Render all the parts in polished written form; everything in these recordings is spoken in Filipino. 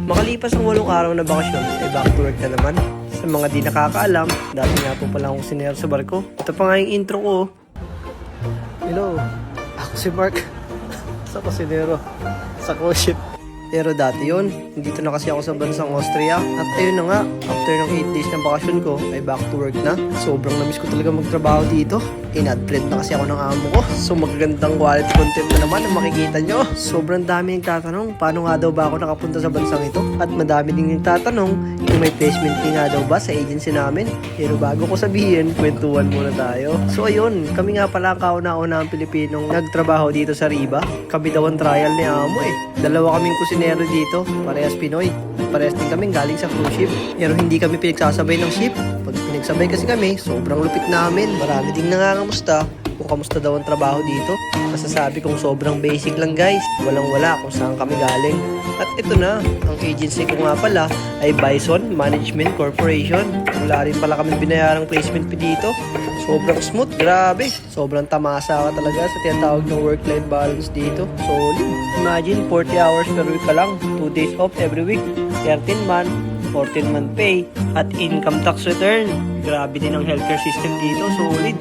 Makalipas ang 8 araw na bakasyon, ay back to work na naman. Sa mga di nakakaalam, dati nga po pala akong kusinero sa barko. Ito pa nga yung intro ko. Hello, ako si Mark. Sa kusinero, sa cruise ship. Pero dati yun, nandito na kasi ako sa bansang Austria. At ayun na nga, after ng 8 days ng bakasyon ko, ay back to work na. Sobrang namiss ko talaga magtrabaho dito. In-adpred na kasi ako ng amo ko. So magagandang quality content na naman ang makikita nyo. Sobrang dami yung tatanong, paano nga daw ba ako nakapunta sa bansang ito? At madami din yung tatanong, kung may placement fee nga daw ba sa agency namin. Pero bago ko sabihin, kwentuhan muna tayo. So ayun, kami nga pala ang kauna-una ang Pilipinong nagtrabaho dito sa Riba. Kami daw ang trial ni amo eh. Dalawa kaming kusinero dito, parehas Pinoy. At parehas din kaming galing sa cruise ship. Pero hindi kami pinagsasabay ng ship. Pag pinagsabay kasi kami, sobrang lupit namin. Marami ding nangangamusta kung kamusta daw ang trabaho dito. Masasabi kong sobrang basic lang guys. Walang-wala kung saan kami galing. At ito na, ang agency ko nga pala ay Bison Management Corporation. Wala rin pala kami binayarang placement fee dito. Sobrang smooth, grabe. Sobrang tamasa ka talaga sa tinatawag ng work-life balance dito. Solid. Imagine 40 hours per week ka lang. 2 days off every week. 13 month, 14-month pay. At income tax return. Grabe din ang healthcare system dito. Solid.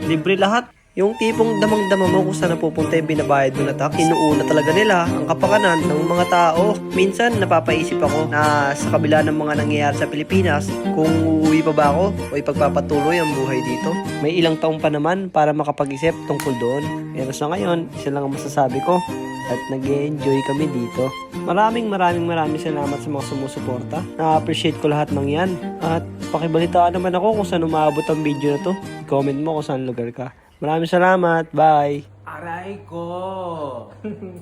Libre lahat. Yung tipong damang-dama mo kung saan napupunta yung binabayad mo na tax. Inuuna talaga nila ang kapakanan ng mga tao. Minsan napapaisip ako na sa kabila ng mga nangyayari sa Pilipinas, kung uuwi pa ba ako o ipagpapatuloy ang buhay dito. May ilang taong pa naman para makapag-isip tungkol doon. Pero sa ngayon, isa lang ang masasabi ko. At nag-enjoy kami dito. Maraming salamat sa mga sumusuporta. Na-appreciate ko lahat ng yan. At pakibalitaan naman ako kung saan umaabot ang video na to. Comment mo kung saan lugar ka. Maraming salamat. Bye! Aray ko!